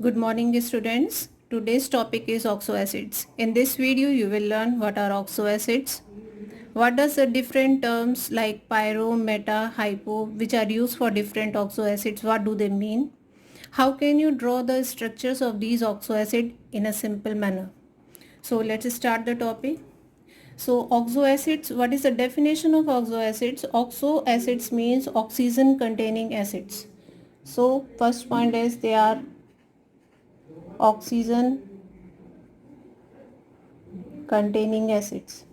Good morning students. Today's topic is oxo acids. In this video you will learn what are oxo acids, what does the different terms like pyro, meta, hypo which are used for different oxo acids, what do they mean? How can you draw the structures of these oxo acid in a simple manner? So let's start the topic. So oxo acids, what is the definition of oxo acids? Oxo acids means oxygen containing acids. So first point is they are oxygen containing acids.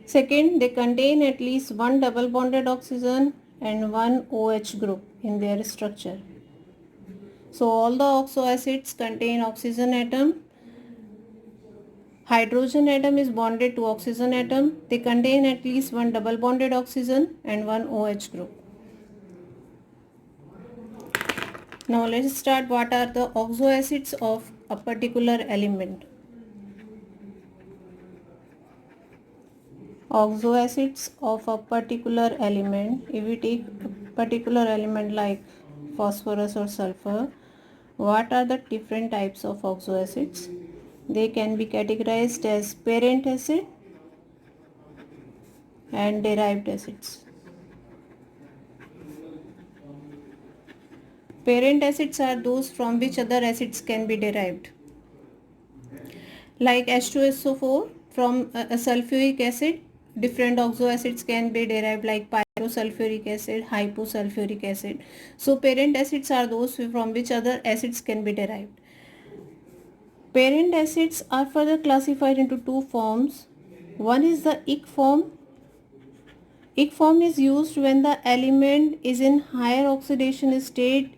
Second, they contain at least one double bonded oxygen and one OH group in their structure. So all the oxo acids contain oxygen atom. Hydrogen atom is bonded to oxygen atom. They contain at least one double bonded oxygen and one OH group. Now let's start what are the oxo acids of a particular element. Oxo acids of a particular element, if we take a particular element like phosphorus or sulfur, what are the different types of oxo acids? They can be categorized as parent acid and derived acids. Parent acids are those from which other acids can be derived, like H2SO4 from a sulfuric acid. Different oxo acids can be derived like pyrosulfuric acid, hyposulfuric acid. So parent acids are those from which other acids can be derived. Parent acids are further classified into two forms. One is the ick form. Ick form is used when the element is in higher oxidation state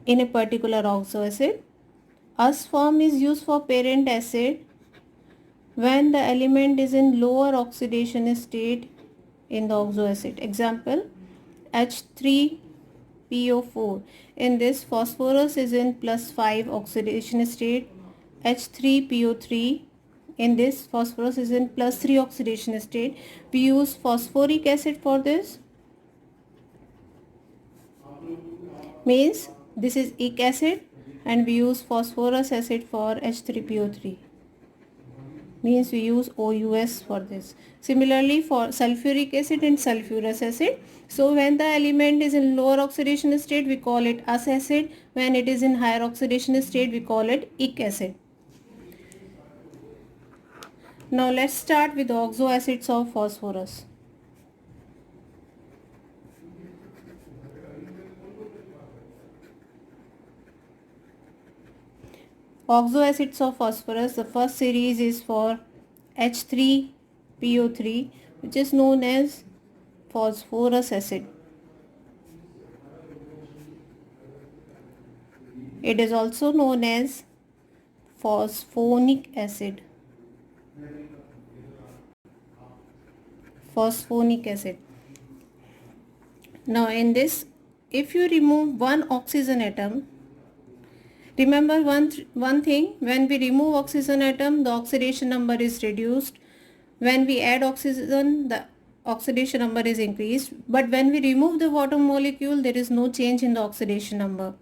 in a particular oxo acid. Us form is used for parent acid when the element is in lower oxidation state in the oxo acid. Example, H3PO4. In this, phosphorus is in +5 oxidation state. H3PO3. In this, phosphorus is in +3 oxidation state. We use phosphoric acid for this. Means this is ick acid and we use phosphorus acid for H3PO3. Means we use OUS for this. Similarly for sulfuric acid and sulfurous acid. So when the element is in lower oxidation state we call it us acid. When it is in higher oxidation state we call it ick acid. Now let's start with the oxo acids of phosphorus. Oxo acids of phosphorus, the first series is for H3PO3 which is known as phosphorus acid. It is also known as phosphonic acid. Phosphonic acid. Now in this, if you remove one oxygen atom, remember one thing, when we remove oxygen atom, the oxidation number is reduced. When we add oxygen, the oxidation number is increased. But when we remove the water molecule, there is no change in the oxidation number.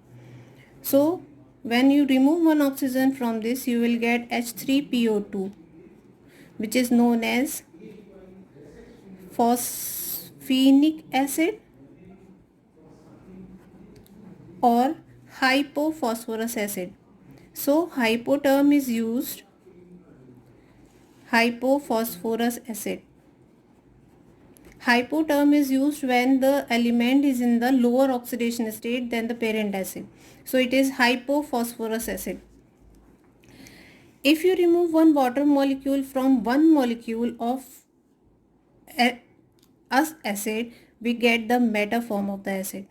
So when you remove one oxygen from this, you will get H3PO2, which is known as phosphenic acid or hypophosphorus acid. So hypo term is used, hypophosphorus acid. Hypo term is used when the element is in the lower oxidation state than the parent acid. So it is hypophosphorus acid. If you remove one water molecule from one molecule of us acid, we get the meta form of the acid.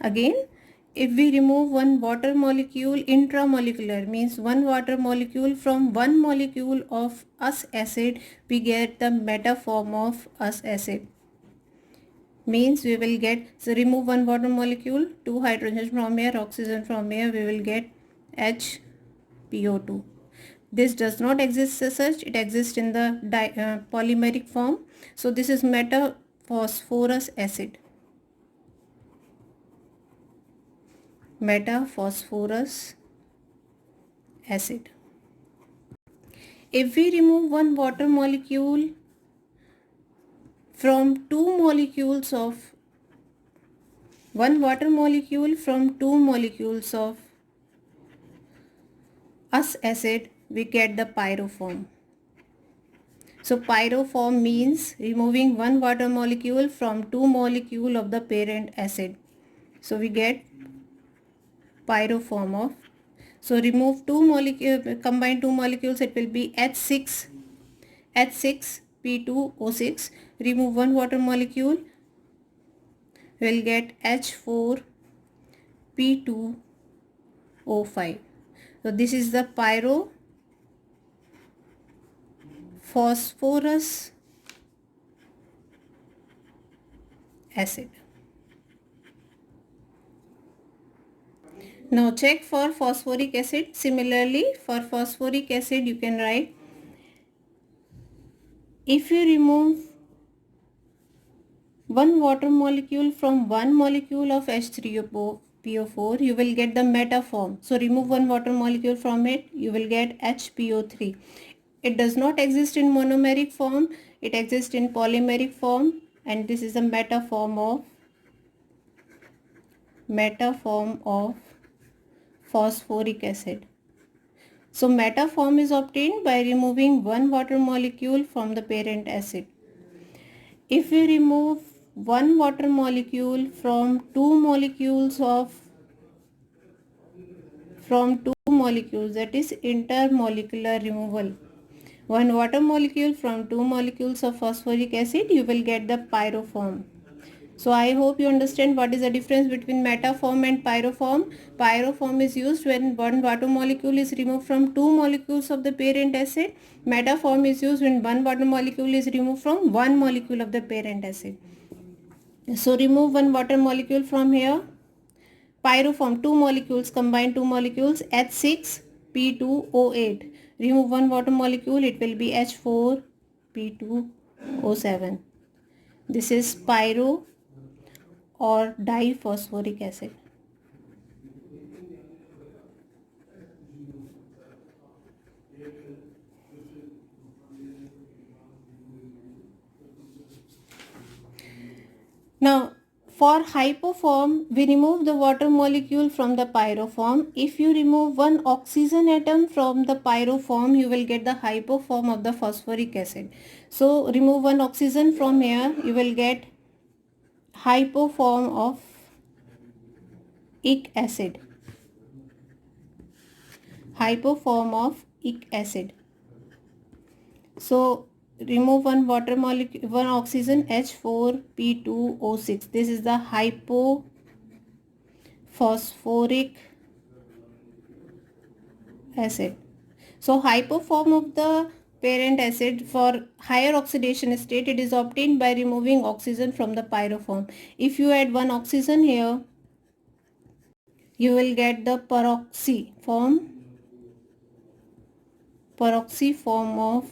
Again, if we remove one water molecule intramolecular, means one water molecule from one molecule of us acid, we get the meta form of us acid. Means we will get, so remove one water molecule, 2 hydrogen from here, oxygen from here, we will get HPO2. This does not exist as such, it exists in the polymeric form. So this is metaphosphorus acid. metaphosphorus acid. If we remove one water molecule from two molecules of us acid, we get the pyroform. So pyroform means removing one water molecule from two molecule of the parent acid. So we get pyroform of. So remove two molecule, combine two molecules, it will be H6P2O6. Remove one water molecule, we'll get H4P2O5. So this is the pyrophosphorus acid. Now check for phosphoric acid. Similarly, for phosphoric acid you can write, if you remove one water molecule from one molecule of H3PO4, you will get the meta form. So remove one water molecule from it, you will get HPO3. It does not exist in monomeric form, it exists in polymeric form, and this is a meta form of phosphoric acid. So meta form is obtained by removing one water molecule from the parent acid. If we remove one water molecule from two molecules, that is intermolecular removal. One water molecule from two molecules of phosphoric acid, you will get the pyroform. So I hope you understand what is the difference between metaform and pyroform. Pyroform is used when one water molecule is removed from two molecules of the parent acid. Metaform is used when one water molecule is removed from one molecule of the parent acid. So remove one water molecule from here. Pyroform, two molecules, combine two molecules, H6P2O8. Remove one water molecule, it will be H4P2O7. This is pyro or diphosphoric acid. Now for hypoform, we remove the water molecule from the pyroform. If you remove one oxygen atom from the pyroform, you will get the hypoform of the phosphoric acid. So remove one oxygen from here, you will get hypoform of ic acid. Hypoform of ic acid. So remove one water molecule, one oxygen, H4P2O6. This is the hypophosphoric acid. So hypoform of the parent acid for higher oxidation state, it is obtained by removing oxygen from the pyroform. If you add one oxygen here, you will get the peroxy form of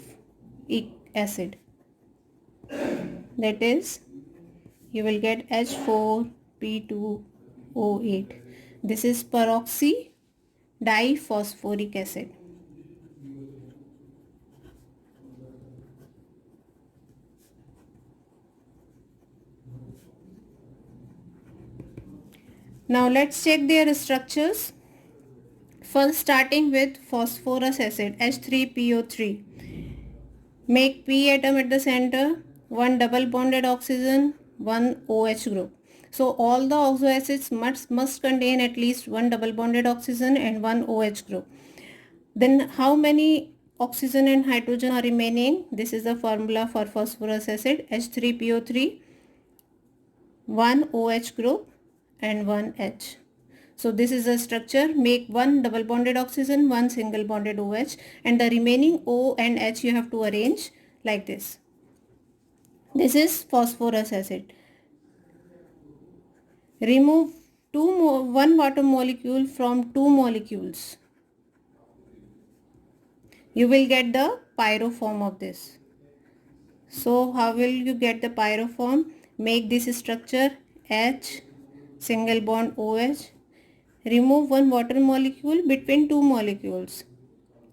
ic acid. That is, you will get H4P2O8. This is peroxy diphosphoric acid. Now let's check their structures. First, starting with phosphorus acid, H3PO3. Make P atom at the center, one double bonded oxygen, one OH group. So all the oxo acids must contain at least one double bonded oxygen and one OH group. Then how many oxygen and hydrogen are remaining? This is the formula for phosphorus acid, H3PO3, one OH group and one H. So this is the structure. Make one double bonded oxygen, one single bonded OH, and the remaining O and H you have to arrange like this. This is phosphorus acid. Remove one water molecule from two molecules. You will get the pyroform of this. So how will you get the pyroform? Make this structure H single bond OH. remove one water molecule between two molecules.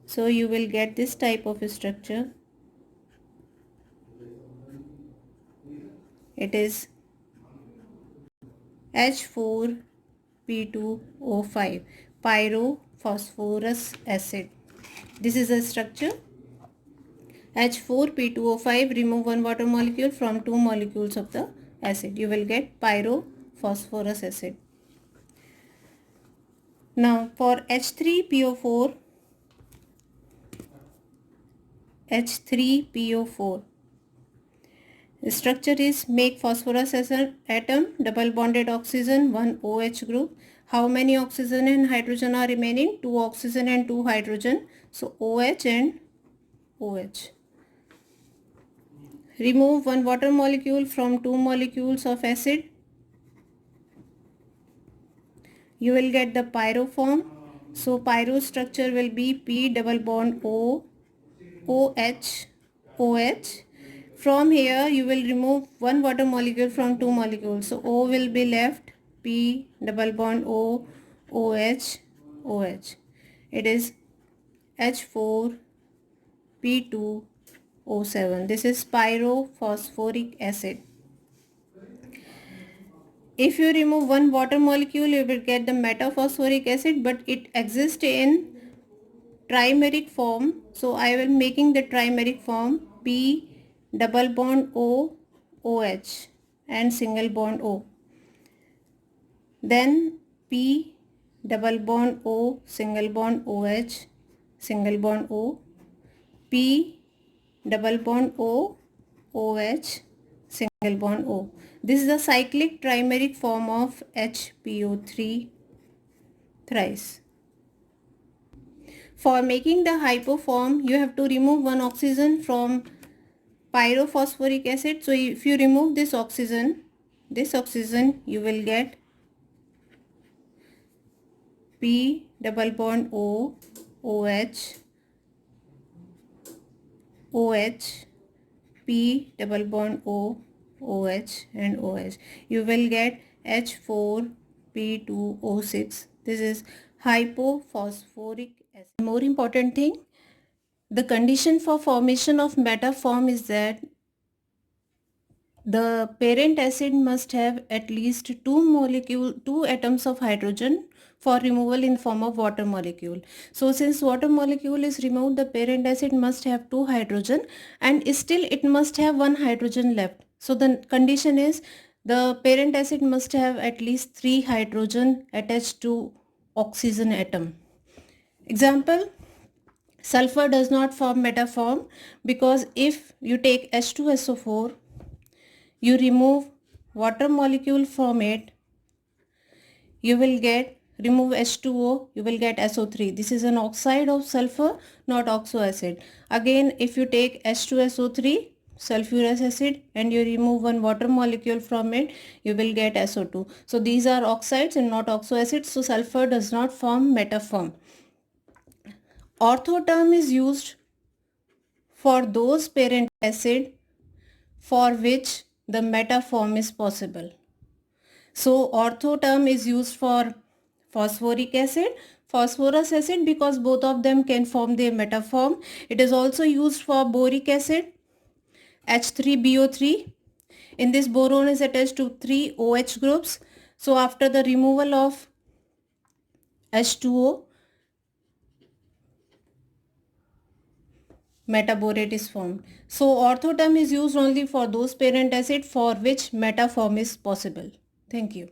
So you will get this type of structure. It is H4P2O5, pyrophosphorus acid. This is a structure. H4P2O5, remove one water molecule from two molecules of the acid. You will get pyrophosphorus acid. Now for H3PO4, the structure is make phosphorus as an atom, double bonded oxygen, one OH group. How many oxygen and hydrogen are remaining? Two oxygen and two hydrogen. So OH and OH. Remove one water molecule from two molecules of acid. You will get the pyro form. So pyro structure will be P double bond O, OH, OH. From here you will remove one water molecule from two molecules. So O will be left, P double bond O, OH, OH. It is H4P2O7. This is pyrophosphoric acid. If you remove one water molecule, you will get the metaphosphoric acid, but it exists in trimeric form. So I will making the trimeric form P double bond O, OH and single bond O. Then P double bond O, single bond OH, single bond O, P double bond O, OH, single bond O. This is the cyclic trimeric form of HPO3 thrice. For making the hypo form, you have to remove one oxygen from pyrophosphoric acid. So if you remove this oxygen, you will get P double bond O, OH, OH, P double bond O, OH and OH. You will get H4P2O6. This is hypophosphoric acid. More important thing, the condition for formation of metaform is that the parent acid must have at least two atoms of hydrogen for removal in form of water molecule. So since water molecule is removed, the parent acid must have two hydrogen and still it must have one hydrogen left. So the condition is the parent acid must have at least three hydrogen attached to oxygen atom. Example, sulfur does not form metaform because if you take H2SO4, you remove water molecule from it, you will get, remove H2O, you will get SO3. This is an oxide of sulfur, not oxo acid. Again, if you take H2SO3, sulfurous acid, and you remove one water molecule from it, you will get SO2. So these are oxides and not oxo acids. So sulfur does not form metaform. Ortho term is used for those parent acid for which the metaform is possible. So ortho term is used for phosphoric acid, phosphorus acid, because both of them can form their metaform. It is also used for boric acid, H3BO3. In this, boron is attached to three OH groups. So after the removal of H2O, metaborate is formed. So ortho term is used only for those parent acid for which metaform is possible. Thank you.